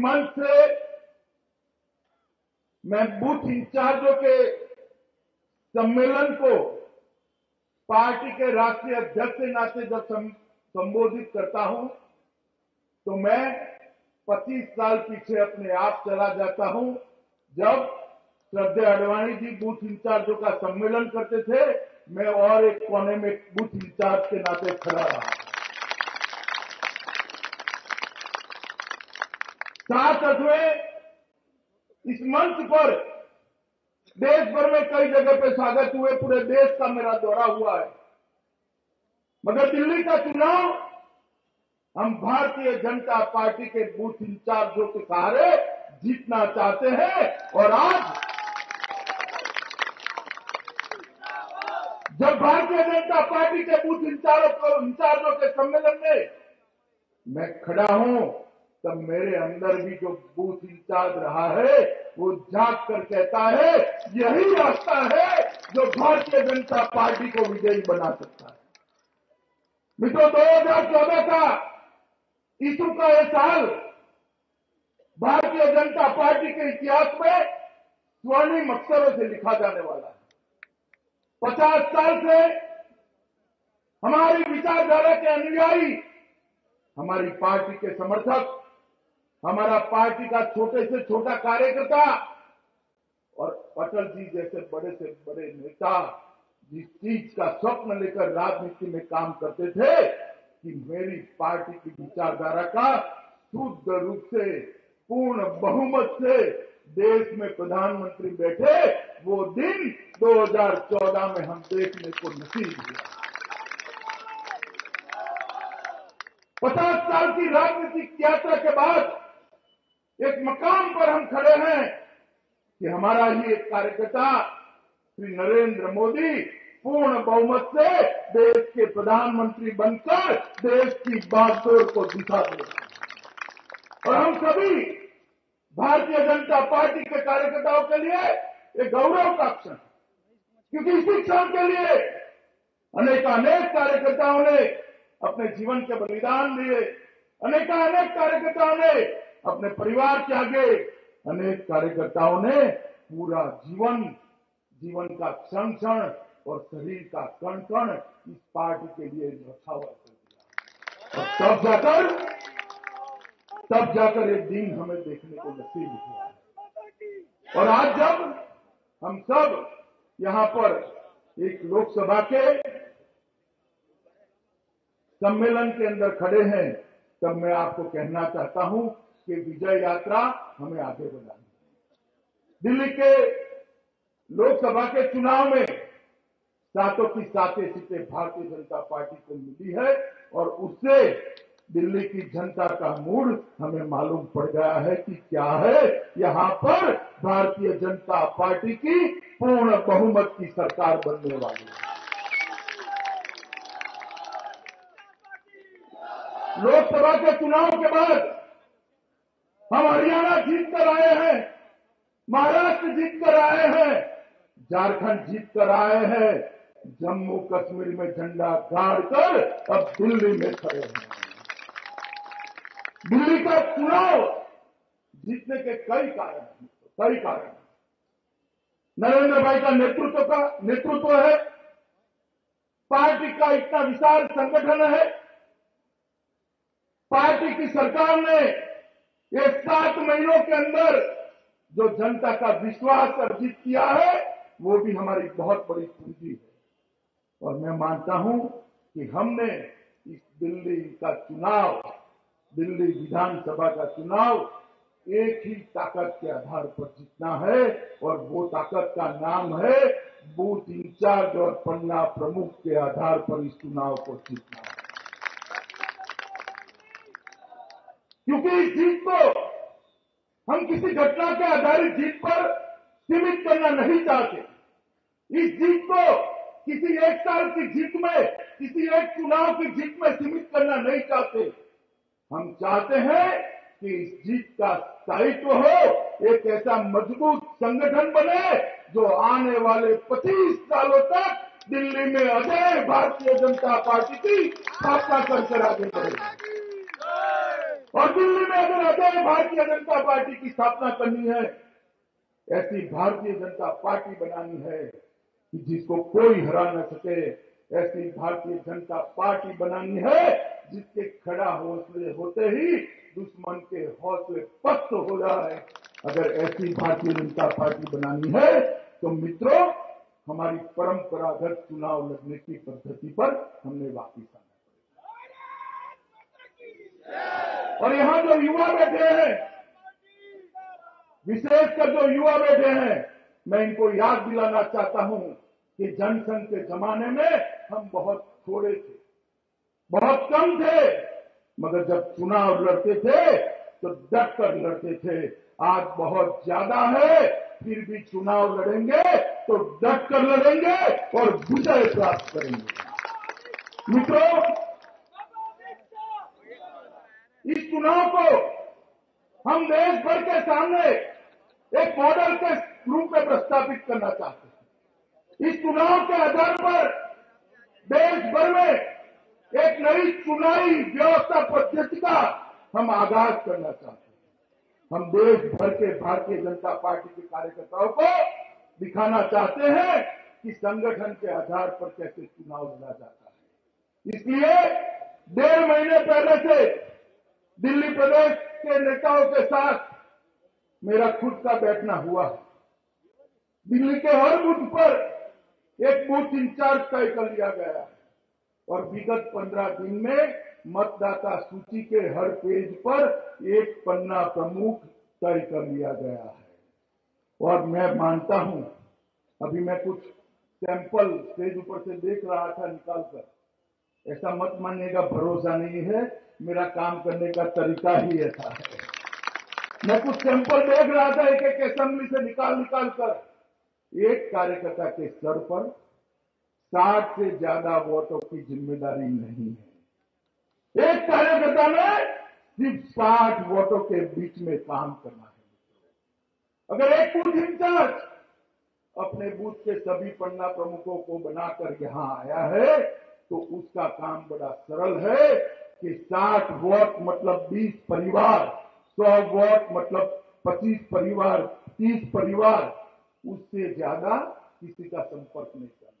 मंच से मैं बूथ इंचार्जों के सम्मेलन को पार्टी के राष्ट्रीय अध्यक्ष के नाते जब संबोधित करता हूं तो मैं 25 साल पीछे अपने आप चला जाता हूं, जब श्रद्धेय आडवाणी जी बूथ इंचार्जों का सम्मेलन करते थे। मैं और एक कोने में बूथ इंचार्ज के नाते खड़ा रहा। साथ में इस मंच पर देश भर में कई जगह पे स्वागत हुए, पूरे देश का मेरा दौरा हुआ है, मगर दिल्ली का चुनाव हम भारतीय जनता पार्टी के बूथ इंचार्जों के सहारे जीतना चाहते हैं। और आज जब भारतीय जनता पार्टी के बूथ इंचार्जों के सम्मेलन में मैं खड़ा हूं, तब मेरे अंदर भी जो बूथ इंचार्ज रहा है वो जाग कर कहता है यही रास्ता है जो भारतीय जनता पार्टी को विजयी बना सकता है। मित्रों, 2014 का ईसु का यह साल भारतीय जनता पार्टी के इतिहास में स्वर्णिम अक्षरों से लिखा जाने वाला है। 50 साल से हमारी विचारधारा के अनुयायी, हमारी पार्टी के समर्थक, हमारा पार्टी का छोटे से छोटा कार्यकर्ता और अटल जी जैसे बड़े से बड़े नेता जिस चीज का स्वप्न लेकर राजनीति में काम करते थे कि मेरी पार्टी की विचारधारा का शुद्ध रूप से पूर्ण बहुमत से देश में प्रधानमंत्री बैठे, वो दिन 2014 में हम देखने को नसीब हुआ। 50 साल की राजनीतिक यात्रा के बाद एक मकाम पर हम खड़े हैं कि हमारा ही एक कार्यकर्ता श्री नरेंद्र मोदी पूर्ण बहुमत से देश के प्रधानमंत्री बनकर देश की बागडोर को दिखा दे। और हम सभी भारतीय जनता पार्टी के कार्यकर्ताओं के लिए एक गौरव का क्षण, क्योंकि इसी क्षण के लिए अनेक कार्यकर्ताओं ने अपने जीवन के बलिदान दिए, अनेक कार्यकर्ताओं ने अपने परिवार त्यागे, अनेक कार्यकर्ताओं ने पूरा जीवन का क्षण क्षण और शरीर का कण कण इस पार्टी के लिए न्यौछावर कर दिया। और तब जाकर एक दिन हमें देखने को नसीब हुआ। और आज जब हम सब यहां पर एक लोकसभा के सम्मेलन के अंदर खड़े हैं, तब मैं आपको कहना चाहता हूं कि विजय यात्रा हमें आगे बढ़ानी है। दिल्ली के लोकसभा के चुनाव में सातों की सातें सीटें भारतीय जनता पार्टी को मिली है और उससे दिल्ली की जनता का मूड हमें मालूम पड़ गया है कि क्या है। यहां पर भारतीय जनता पार्टी की पूर्ण बहुमत की सरकार बनने वाली है। लोकसभा के चुनाव के बाद हम हरियाणा जीत कर आए हैं, महाराष्ट्र जीत कर आए हैं, झारखंड जीत कर आए हैं, जम्मू कश्मीर में झंडा गाड़कर अब दिल्ली में खड़े हैं। दिल्ली का चुनाव जीतने के कई कारण नरेंद्र भाई का नेतृत्व है, पार्टी का इतना विशाल संगठन है, पार्टी की सरकार ने ये 7 महीनों के अंदर जो जनता का विश्वास अर्जित किया है वो भी हमारी बहुत बड़ी पूंजी है। और मैं मानता हूं कि हमने इस दिल्ली का चुनाव, दिल्ली विधानसभा का चुनाव एक ही ताकत के आधार पर जीतना है और वो ताकत का नाम है बूथ इंचार्ज और पन्ना प्रमुख के आधार पर इस चुनाव को जीतना है। क्योंकि इस जीत को हम किसी घटना के आधारित जीत पर सीमित करना नहीं चाहते। इस जीत को किसी एक साल की जीत में, किसी एक चुनाव की जीत में सीमित करना नहीं चाहते। हम चाहते हैं कि इस जीत का स्थायित्व हो, एक ऐसा मजबूत संगठन बने जो आने वाले 25 सालों तक दिल्ली में अजय भारतीय जनता पार्टी की स्थापना करके आगे बढ़े। और दिल्ली में अगर अजय भारतीय जनता पार्टी की स्थापना करनी है, ऐसी भारतीय जनता पार्टी बनानी है कि जिसको कोई हरा न सके, ऐसी भारतीय जनता पार्टी बनानी है जिसके खड़ा हौसले होते ही दुश्मन के हौसले पस्त हो जाए। अगर ऐसी भारतीय जनता पार्टी बनानी है तो मित्रों, हमारी परंपरागत चुनाव लड़ने की पद्धति पर हमने वापिस आना पड़ेगा। और यहां जो युवा बैठे हैं, विशेषकर जो युवा बैठे हैं, मैं इनको याद दिलाना चाहता हूं कि जनसंघ के जमाने में हम बहुत थोड़े थे, बहुत कम थे, मगर जब चुनाव लड़ते थे तो डट कर लड़ते थे। आज बहुत ज्यादा है, फिर भी चुनाव लड़ेंगे तो डट कर लड़ेंगे और विजय प्राप्त करेंगे। मित्रों, इस चुनाव को हम देश भर के सामने एक मॉडल के रूप में प्रस्तावित करना चाहते हैं। इस चुनाव के आधार पर देश भर में एक नई चुनावी व्यवस्था पद्धति का हम आगाज करना चाहते हैं। हम देश भर के भारतीय जनता पार्टी के कार्यकर्ताओं को दिखाना चाहते हैं कि संगठन के आधार पर कैसे चुनाव लड़ा जाता है। इसलिए 1.5 महीने पहले से दिल्ली प्रदेश के नेताओं के साथ मेरा खुद का बैठना हुआ है। दिल्ली के हर बूथ पर एक बूथ इंचार्ज तय कर लिया गया है और विगत 15 दिन में मतदाता सूची के हर पेज पर एक पन्ना प्रमुख तय कर लिया गया है। और मैं मानता हूं, अभी मैं कुछ सैंपल स्टेज ऊपर से देख रहा था निकालकर, ऐसा मत मानिएगा, भरोसा नहीं है, मेरा काम करने का तरीका ही ऐसा है। मैं कुछ सैंपल देख रहा था एक एक असेंबली से निकाल कर, एक कार्यकर्ता के सर पर 60 से ज्यादा वोटों की जिम्मेदारी नहीं है। एक कार्यकर्ता ने सिर्फ 60 वोटों के बीच में काम करना है। अगर एक बूथ इंचार्ज अपने बूथ के सभी पन्ना प्रमुखों को बनाकर यहां आया है तो उसका काम बड़ा सरल है कि 60 वोट मतलब 20 परिवार, 100 वोट मतलब 25 परिवार, 30 परिवार, उससे ज्यादा किसी का संपर्क नहीं करना है।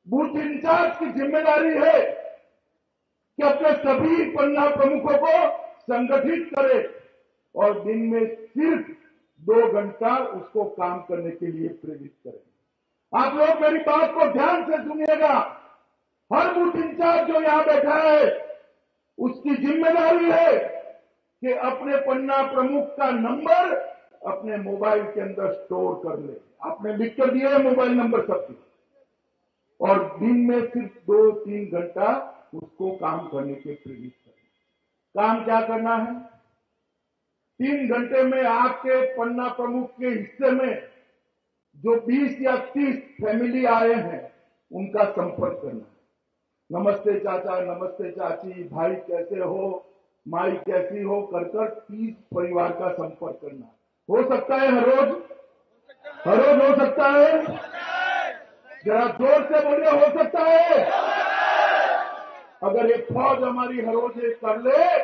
बूथ इंचार्ज की जिम्मेदारी है कि अपने सभी पन्ना प्रमुखों को संगठित करे और दिन में सिर्फ 2 घंटा उसको काम करने के लिए प्रेरित करें। आप लोग मेरी बात को ध्यान से सुनिएगा। हर बूथ इंचार्ज जो यहां बैठा है, उसकी जिम्मेदारी है कि अपने पन्ना प्रमुख का नंबर अपने मोबाइल के अंदर स्टोर कर ले। आपने लिख कर दिया है मोबाइल नंबर सबके, और दिन में सिर्फ 2-3 घंटा उसको काम करने के प्रेरित करें। काम क्या करना है? 3 घंटे में आपके पन्ना प्रमुख के हिस्से में जो 20 या 30 फैमिली आए हैं, उनका संपर्क करना है। नमस्ते चाचा, नमस्ते चाची, भाई कैसे हो, माई कैसी हो, कर 30 परिवार का संपर्क करना। हो सकता है हर रोज हो सकता है? जरा जोर से बोलिए, हो सकता है? अगर एक फौज हमारी हर रोज एक कर ले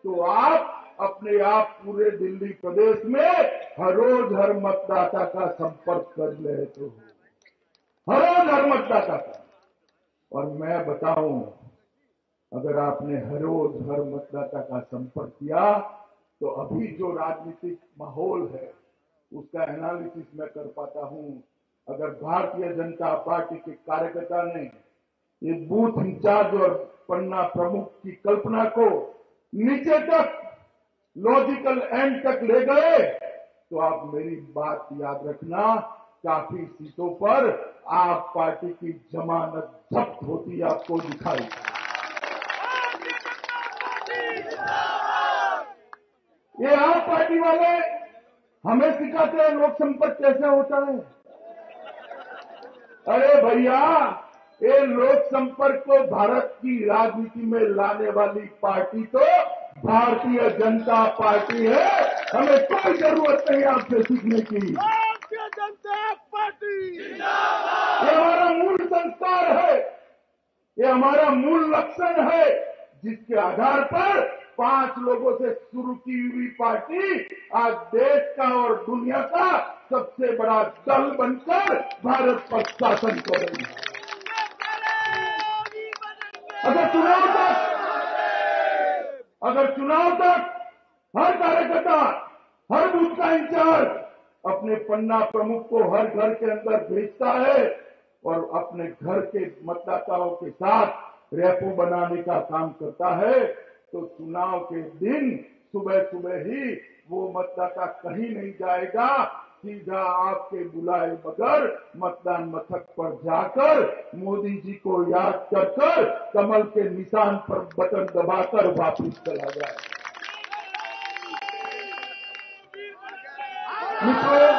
तो आप अपने आप पूरे दिल्ली प्रदेश में हर रोज हर मतदाता का संपर्क कर ले तो हर रोज हर मतदाता का। और मैं बताऊं, अगर आपने हर रोज हर मतदाता का संपर्क किया तो अभी जो राजनीतिक माहौल है उसका एनालिसिस मैं कर पाता हूं। अगर भारतीय जनता पार्टी के कार्यकर्ता ने ये बूथ इंचार्ज और पन्ना प्रमुख की कल्पना को नीचे तक लॉजिकल एंड तक ले गए तो आप मेरी बात याद रखना, काफी सीटों पर आप पार्टी की जमानत जब्त होती आपको दिखाई। ये आप पार्टी वाले हमें सिखाते हैं लोक संपर्क कैसे होता है। अरे भैया, ये लोक संपर्क को भारत की राजनीति में लाने वाली पार्टी तो भारतीय जनता पार्टी है। हमें कोई जरूरत नहीं आपसे सीखने की। भारतीय जनता पार्टी ये हमारा मूल संस्कार है, ये हमारा मूल लक्षण है, जिसके आधार पर 5 लोगों से शुरू की हुई पार्टी आज देश का और दुनिया का सबसे बड़ा दल बनकर भारत पर शासन कर रही है। अगर चुनाव तक हर कार्यकर्ता, हर बूथ का इंचार्ज अपने पन्ना प्रमुख को हर घर के अंदर भेजता है और अपने घर के मतदाताओं के साथ रेपो बनाने का काम करता है, तो चुनाव के दिन सुबह सुबह ही वो मतदाता कहीं नहीं जाएगा, सीधा आपके बुलाए बगैर मतदान मथक पर जाकर मोदी जी को याद कर कमल के निशान पर बटन दबाकर वापस चला जाएगा। मित्रों,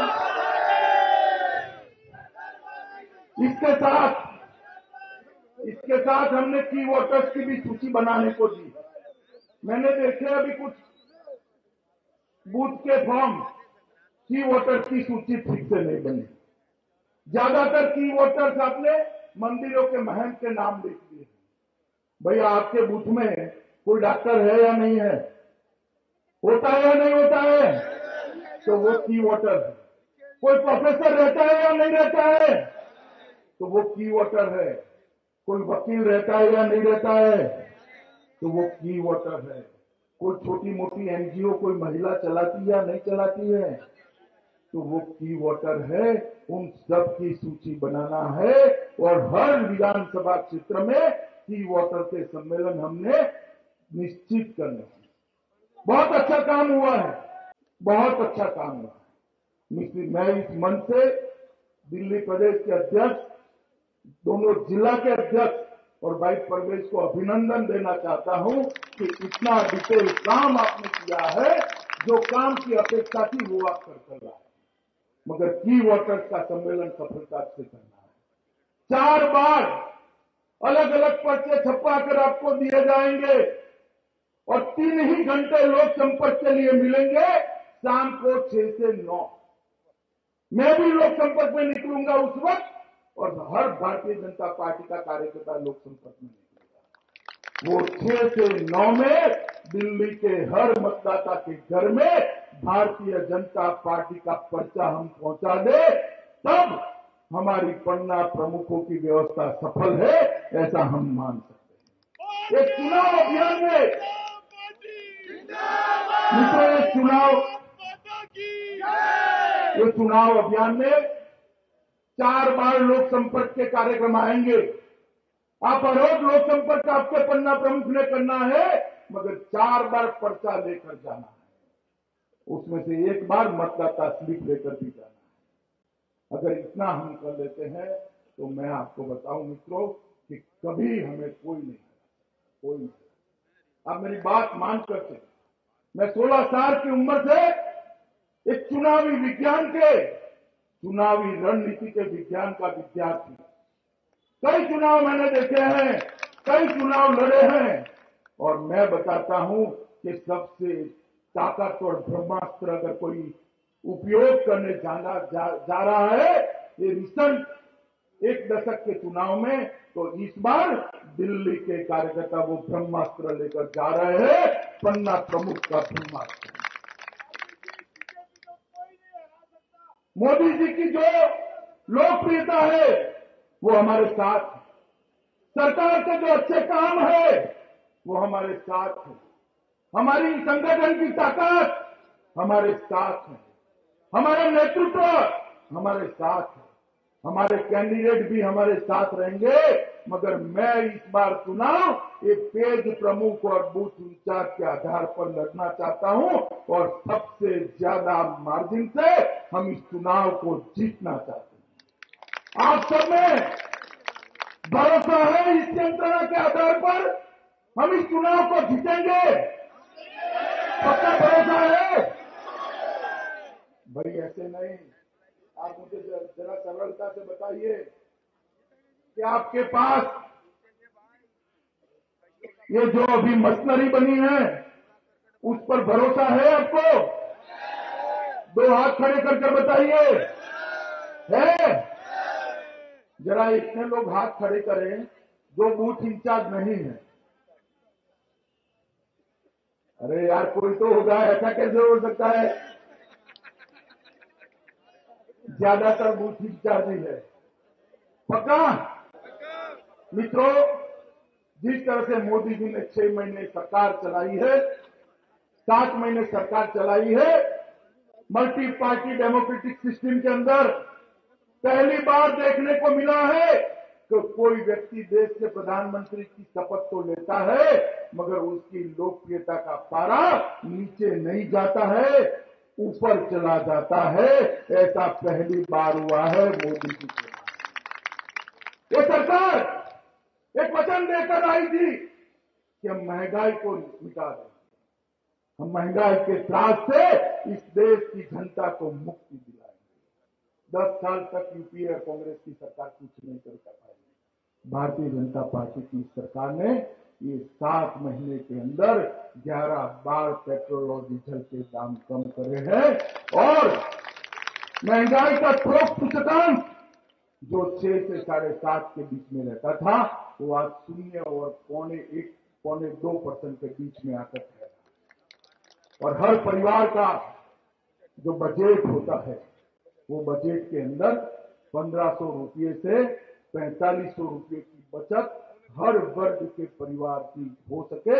इसके साथ हमने की वोटर्स की भी सूची बनाने को दी। मैंने देखे अभी कुछ बूथ के फॉर्म की वोटर्स की सूची ठीक से नहीं बनी। ज्यादातर की वोटर्स आपने मंदिरों के महंत के नाम लिख दिए। भैया आपके बूथ में कोई डॉक्टर है या नहीं है, होता है या नहीं होता है, तो वो की वोटर है। कोई प्रोफेसर रहता है या नहीं रहता है, तो वो की वोटर है। कोई वकील रहता है या नहीं रहता है, तो वो की वोटर है। कोई छोटी मोटी एनजीओ कोई महिला चलाती है या नहीं चलाती है, तो वो की वोटर है। उन सब की सूची बनाना है और हर विधानसभा क्षेत्र में की वोटर के सम्मेलन हमने निश्चित करने हैं। बहुत अच्छा काम हुआ है, बहुत अच्छा काम हुआ है। मैं इस मंच से दिल्ली प्रदेश के अध्यक्ष, दोनों जिला के अध्यक्ष और भाई परवेश को अभिनंदन देना चाहता हूं कि इतना डिटेल काम आपने किया है। जो काम की अपेक्षा थी वो आप कर रहा है, मगर की वोटर्स का सम्मेलन सफलता से करना है। 4 बार अलग अलग पर्चे छपा कर आपको दिए जाएंगे और 3 ही घंटे लोक संपर्क के लिए मिलेंगे, शाम को 6 से 9। मैं भी लोक संपर्क में निकलूंगा उस वक्त और हर भारतीय जनता पार्टी का कार्यकर्ता लोक संपर्क में निकलेगा। वो 6 से 9 में दिल्ली के हर मतदाता के घर में भारतीय जनता पार्टी का पर्चा हम पहुंचा दे, तब हमारी पन्ना प्रमुखों की व्यवस्था सफल है, ऐसा हम मान सकते हैं। एक चुनाव अभियान में मित्रों, ये चुनाव अभियान में 4 बार लोक संपर्क के कार्यक्रम आएंगे। आप रोज लोक संपर्क आपके पन्ना प्रमुख ने करना है, मगर 4 बार पर्चा लेकर जाना है। उसमें से 1 बार मतदाता स्लिप लेकर भी जाना है। अगर इतना हम कर लेते हैं तो मैं आपको बताऊं मित्रों कि कभी हमें कोई नहीं। आप मेरी बात मान कर चलें। मैं 16 साल की उम्र से एक चुनावी विज्ञान के, चुनावी रणनीति के विज्ञान का विद्यार्थी। कई चुनाव मैंने देखे हैं, कई चुनाव लड़े हैं, और मैं बताता हूं कि सबसे ताकतवर ब्रह्मास्त्र अगर कोई उपयोग करने जा रहा है ये रिसेंट 1 दशक के चुनाव में, तो इस बार दिल्ली के कार्यकर्ता वो ब्रह्मास्त्र लेकर जा रहे हैं, पन्ना प्रमुख का ब्रह्मास्त्र। मोदी जी की जो लोकप्रियता है वो हमारे साथ है, सरकार के जो अच्छे काम है वो हमारे साथ है, हमारी संगठन की ताकत हमारे साथ है, हमारा नेतृत्व हमारे साथ है, हमारे कैंडिडेट भी हमारे साथ रहेंगे। मगर मैं इस बार चुनाव एक पेज प्रमुख और बूथ इंचार्ज के आधार पर लड़ना चाहता हूं और सबसे ज्यादा मार्जिन से हम इस चुनाव को जीतना चाहते हैं। आप सब में भरोसा है इस यंत्रणा के आधार पर हम इस चुनाव को जीतेंगे? पक्का भरोसा है? भाई ऐसे नहीं, आप मुझे जरा सरलता से बताइए कि आपके पास ये जो अभी मशीनरी बनी है उस पर भरोसा है आपको? 2 हाथ खड़े करके बताइए, है? जरा इतने लोग हाथ खड़े करें जो बूथ इंचार्ज नहीं है। अरे यार कोई तो होगा, ऐसा कैसे हो सकता है? ज्यादातर बूथ इंचार्ज ही है। पक्का मित्रों, जिस तरह से मोदी जी ने 6 महीने सरकार चलाई है, 7 महीने सरकार चलाई है, मल्टी पार्टी डेमोक्रेटिक सिस्टम के अंदर पहली बार देखने को मिला है कि कोई व्यक्ति देश के प्रधानमंत्री की शपथ तो लेता है मगर उसकी लोकप्रियता का पारा नीचे नहीं जाता है, ऊपर चला जाता है। ऐसा पहली बार हुआ है मोदी जी के। ये सरकार एक वचन देकर आई थी कि हम महंगाई को मिटा दें, हम महंगाई के त्रास से इस देश की जनता को मुक्ति दिलाएंगे। 10 साल तक यूपीए और कांग्रेस की सरकार कुछ नहीं कर पाई। भारतीय जनता पार्टी की सरकार ने ये 7 महीने के अंदर 11 बार पेट्रोल और डीजल के दाम कम करे हैं और महंगाई का थोक सूचकांक जो 6 से 7.5 के बीच में रहता था वो आज 0 और 1.25% के बीच में आकर है। और हर परिवार का जो बजट होता है वो बजट के अंदर 1500 रुपये से 4500 रुपये की बचत हर वर्ग के परिवार की हो सके,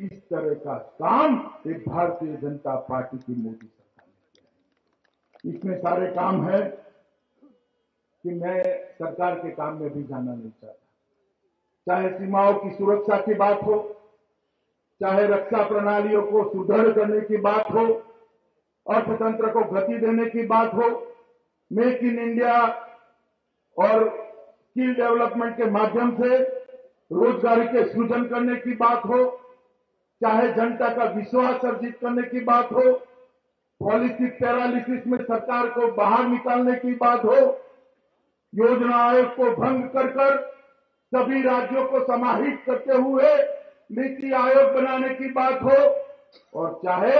इस तरह का काम ये भारतीय जनता पार्टी की मोदी सरकार ने किया है। इसमें सारे काम है कि मैं सरकार के काम में भी जाना नहीं चाहता। चाहे सीमाओं की सुरक्षा की बात हो, चाहे रक्षा प्रणालियों को सुदृढ़ करने की बात हो, अर्थतंत्र को गति देने की बात हो, मेक इन इंडिया और स्किल डेवलपमेंट के माध्यम से रोजगारी के सृजन करने की बात हो, चाहे जनता का विश्वास अर्जित करने की बात हो, पॉलिसी पैरालिसिस में सरकार को बाहर निकालने की बात हो, योजना आयोग को भंग कर सभी राज्यों को समाहित करते हुए नीति आयोग बनाने की बात हो, और चाहे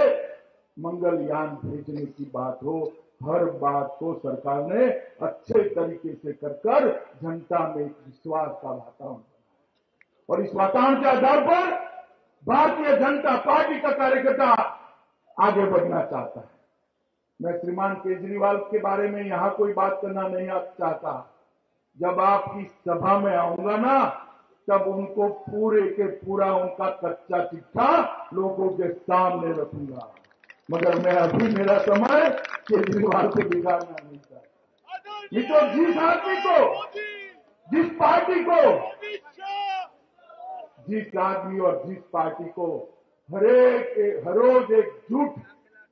मंगलयान भेजने की बात हो, हर बात को सरकार ने अच्छे तरीके से कर जनता में एक विश्वास का वातावरण बनाया। और इस वातावरण के आधार पर भारतीय जनता पार्टी का कार्यकर्ता आगे बढ़ना चाहता है। मैं श्रीमान केजरीवाल के बारे में यहां कोई बात करना नहीं चाहता। जब आपकी सभा में आऊंगा ना, तब उनको पूरे के पूरा उनका कच्चा चिट्ठा लोगों के सामने रखूंगा, मगर मैं अभी मेरा समय केजरीवाल को बिगाड़ना नहीं चाहता। ये तो जिस आदमी को, जिस पार्टी को, जिस आदमी और जिस पार्टी को हर रोज एक झूठ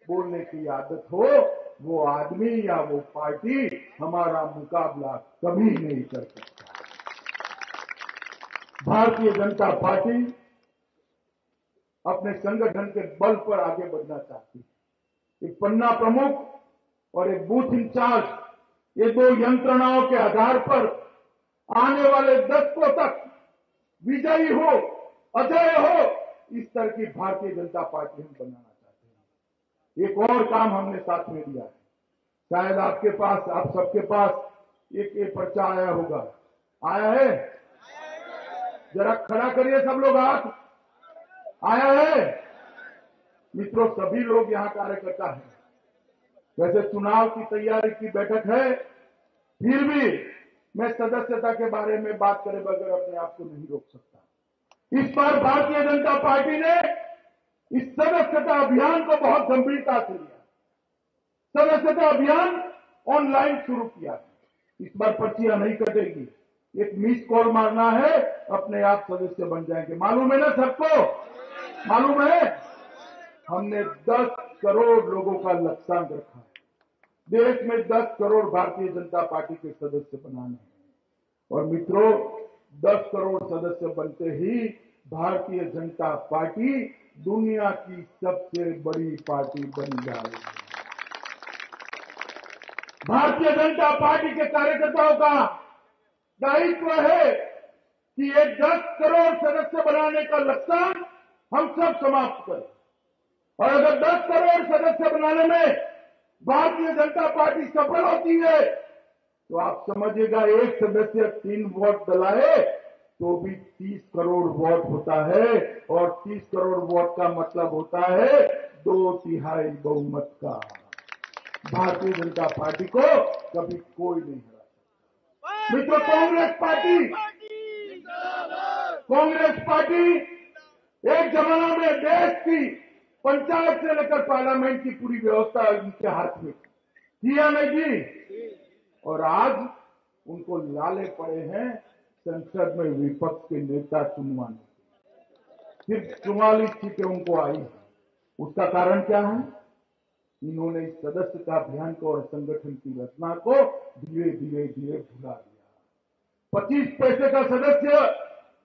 बोलने की आदत हो, वो आदमी या वो पार्टी हमारा मुकाबला कभी नहीं कर सकता। भारतीय जनता पार्टी अपने संगठन के बल पर आगे बढ़ना चाहती है। एक पन्ना प्रमुख और एक बूथ इंचार्ज, ये 2 यंत्रणाओं के आधार पर आने वाले दशकों तक विजयी हो, अजय हो, इस तरह की भारतीय जनता पार्टी हम बनाना चाहते हैं। एक और काम हमने साथ में दिया है, शायद आपके पास, आप सबके पास एक पर्चा आया होगा। आया है? जरा खड़ा करिए सब लोग हाथ। आया है? मित्रों, सभी लोग यहां कार्यकर्ता हैं। वैसे चुनाव की तैयारी की बैठक है, फिर भी मैं सदस्यता के बारे में बात करे बगैर अपने आप को नहीं रोक सकता। इस बार भारतीय जनता पार्टी ने इस सदस्यता अभियान को बहुत गंभीरता से लिया। सदस्यता अभियान ऑनलाइन शुरू किया है। इस बार पर्चियां नहीं कटेगी, एक मिस कॉल मारना है, अपने आप सदस्य बन जाएंगे। मालूम है ना सबको? मालूम है? हमने 10 करोड़ लोगों का लक्ष्यांक रखा है। देश में 10 करोड़ भारतीय जनता पार्टी के सदस्य बनाने हैं। और मित्रों, 10 करोड़ सदस्य बनते ही भारतीय जनता पार्टी दुनिया की सबसे बड़ी पार्टी बन जाएगी। भारतीय जनता पार्टी के कार्यकर्ताओं का दायित्व है कि ये 10 करोड़ सदस्य बनाने का लक्ष्य हम सब समाप्त करें। और अगर 10 करोड़ सदस्य बनाने में भारतीय जनता पार्टी सफल होती है तो आप समझिएगा, एक सदस्य 3 वोट डलाए तो भी 30 करोड़ वोट होता है, और 30 करोड़ वोट का मतलब होता है 2/3 बहुमत का। भारतीय जनता पार्टी को कभी कोई नहीं हरा सकता। मित्रों, कांग्रेस पार्टी एक जमाना में देश की पंचायत से लेकर पार्लियामेंट की पूरी व्यवस्था उनके हाथ में थी या नहीं थी? और आज उनको लाले पड़े हैं संसद में विपक्ष के नेता चुनवाने। सिर्फ 44 सीटें उनको आई है। उसका कारण क्या है? इन्होंने इस सदस्यता अभियान को और संगठन की रचना को धीरे धीरे धीरे भुला दिया। 25 पैसे का सदस्य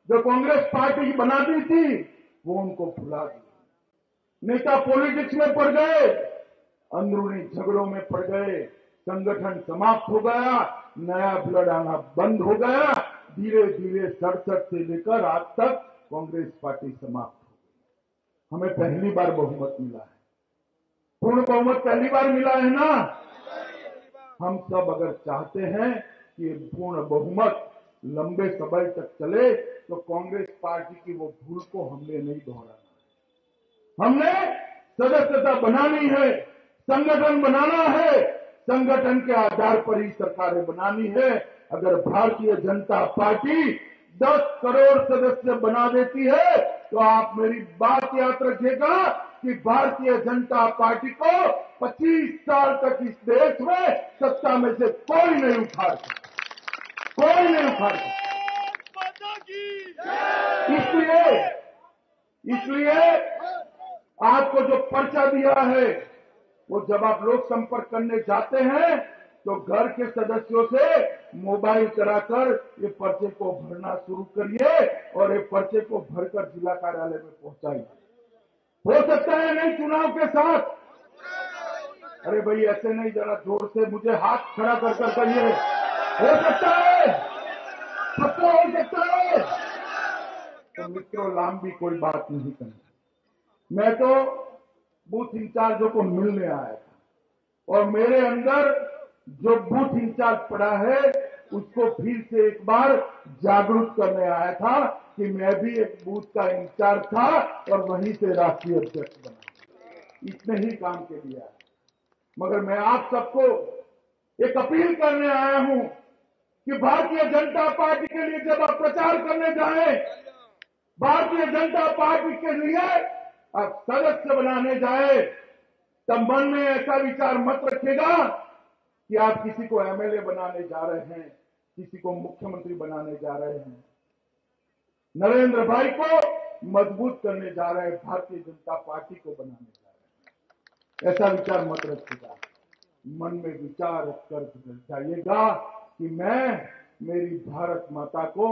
जो कांग्रेस पार्टी बनाती थी, वो उनको भुला दिया। नेता पॉलिटिक्स में पड़ गए, अंदरूनी झगड़ों में पड़ गए, संगठन समाप्त हो गया, नया ब्लड आना बंद हो गया। धीरे धीरे 67 से लेकर आज तक कांग्रेस पार्टी समाप्त हो गई। हमें पहली बार बहुमत मिला है, पूर्ण बहुमत पहली बार मिला है ना। हम सब अगर चाहते हैं कि पूर्ण बहुमत लंबे समय तक चले, तो कांग्रेस पार्टी की वो भूल को हमने नहीं दोहराना है। हमने सदस्यता बनानी है, संगठन बनाना है, संगठन के आधार पर ही सरकारें बनानी है। अगर भारतीय जनता पार्टी 10 करोड़ सदस्य बना देती है, तो आप मेरी बात याद रखिएगा कि भारतीय जनता पार्टी को 25 साल तक इस देश में सत्ता में से कोई नहीं उखाड़ सकता, कोई नहीं उखाड़ सकता। इसलिए आपको जो पर्चा दिया है, वो जब आप लोक संपर्क करने जाते हैं, तो घर के सदस्यों से मोबाइल कराकर ये पर्चे को भरना शुरू करिए, और ये पर्चे को भरकर जिला कार्यालय में पहुंचाइए। हो सकता है नहीं चुनाव के साथ, अरे भाई ऐसे नहीं, जरा जोर से मुझे हाथ खड़ा कर कर करिए। हो सकता है, पक्का हो सकता है। तो मित्रों, लंबी कोई बात नहीं करनी। मैं तो बूथ इंचार्जों को मिलने आया था, और मेरे अंदर जो बूथ इंचार्ज पड़ा है, उसको फिर से एक बार जागरूक करने आया था कि मैं भी एक बूथ का इंचार्ज था और वहीं से राष्ट्रीय अध्यक्ष बना। इतने ही काम के लिए आया। मगर मैं आप सबको एक अपील करने आया हूं कि भारतीय जनता पार्टी के लिए जब आप प्रचार करने जाएं, भारतीय जनता पार्टी के लिए आप सदस्य बनाने जाए, तब मन में ऐसा विचार मत रखिएगा कि आप किसी को एमएलए बनाने जा रहे हैं, किसी को मुख्यमंत्री बनाने जा रहे हैं, नरेंद्र भाई को मजबूत करने जा रहे हैं, भारतीय जनता पार्टी को बनाने जा रहे हैं। ऐसा विचार मत रखिएगा। मन में विचार कर जाइएगा कि मैं मेरी भारत माता को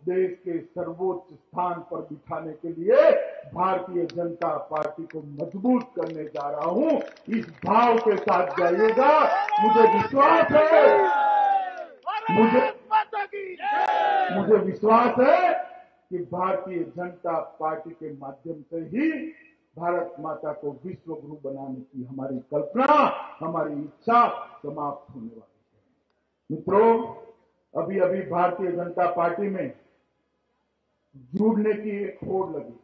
देश के सर्वोच्च स्थान पर बिठाने के लिए भारतीय जनता पार्टी को मजबूत करने जा रहा हूं। इस भाव के साथ जाइएगा। मुझे विश्वास है, मुझे विश्वास है कि भारतीय जनता पार्टी के माध्यम से ही भारत माता को विश्व गुरु बनाने की हमारी कल्पना, हमारी इच्छा समाप्त होने वाली है। मित्रों, अभी अभी भारतीय जनता पार्टी में जुड़ने की एक होड़ लगी।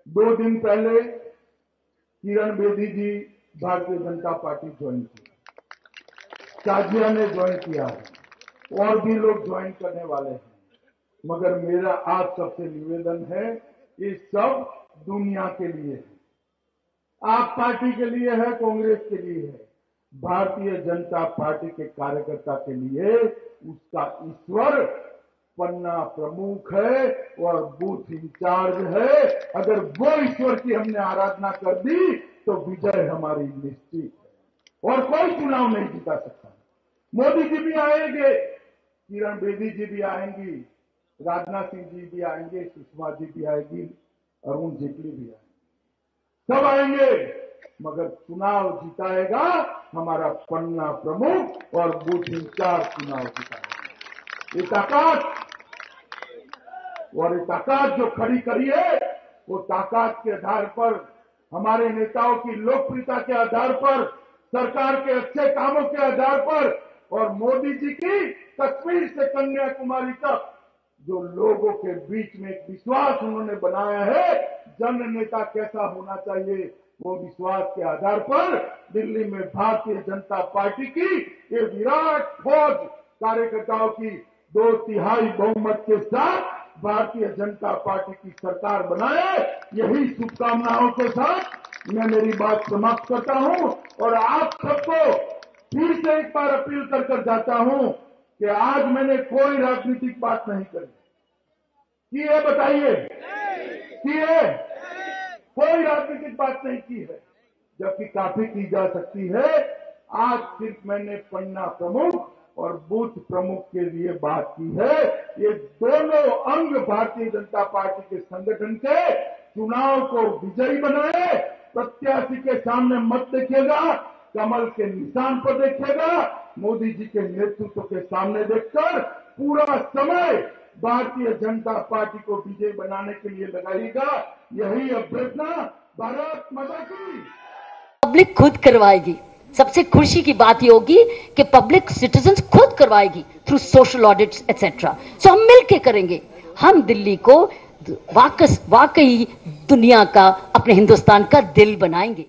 2 दिन पहले किरण बेदी जी भारतीय जनता पार्टी ज्वाइन की, काजिया ने ज्वाइन किया है, और भी लोग ज्वाइन करने वाले हैं। मगर मेरा आप सबसे निवेदन है, ये सब दुनिया के लिए है, आप पार्टी के लिए है, कांग्रेस के लिए है, भारतीय जनता पार्टी के कार्यकर्ता के लिए उसका ईश्वर पन्ना प्रमुख है और बूथ इंचार्ज है। अगर वो ईश्वर की हमने आराधना कर दी तो विजय हमारी निश्चित है, और कोई चुनाव नहीं जीता सकता। मोदी जी भी आएंगे, किरण बेदी जी भी आएंगी, राजनाथ सिंह जी भी आएंगे, सुषमा जी भी आएगी, अरुण जेटली भी आएंगे, सब आएंगे, मगर चुनाव जिताएगा हमारा पन्ना प्रमुख और बूथ इंचार्ज चुनाव जिताएगा। ये ताकत जो खड़ी करी है, वो ताकत के आधार पर, हमारे नेताओं की लोकप्रियता के आधार पर, सरकार के अच्छे कामों के आधार पर, और मोदी जी की कश्मीर से कन्याकुमारी तक जो लोगों के बीच में एक विश्वास उन्होंने बनाया है, जन नेता कैसा होना चाहिए, वो विश्वास के आधार पर दिल्ली में भारतीय जनता पार्टी की ये विराट फौज कार्यकर्ताओं की 2/3 बहुमत के साथ भारतीय जनता पार्टी की सरकार बनाए। यही शुभकामनाओं के साथ मैं मेरी बात समाप्त करता हूं और आप सबको फिर से एक बार अपील कर जाता हूं कि आज मैंने कोई राजनीतिक बात नहीं करी की है, बताइए की है? कोई राजनीतिक बात नहीं की है, जबकि काफी की जा सकती है। आज सिर्फ मैंने पन्ना प्रमुख और बूथ प्रमुख के लिए बात की है। ये दोनों अंग भारतीय जनता पार्टी के संगठन के चुनाव को विजयी बनाए। प्रत्याशी के सामने मत देखिएगा, कमल के निशान पर देखिएगा, मोदी जी के नेतृत्व के सामने देखकर पूरा समय भारतीय जनता पार्टी को विजयी बनाने के लिए लगाइएगा। यही अभ्यर्थना भारत माता की। पब्लिक खुद करवाएगी। सबसे खुशी की बात ये होगी कि पब्लिक सिटीजन्स खुद करवाएगी थ्रू सोशल ऑडिट्स एटसेट्रा। सो हम मिलके करेंगे। हम दिल्ली को वाकई दुनिया का, अपने हिंदुस्तान का दिल बनाएंगे।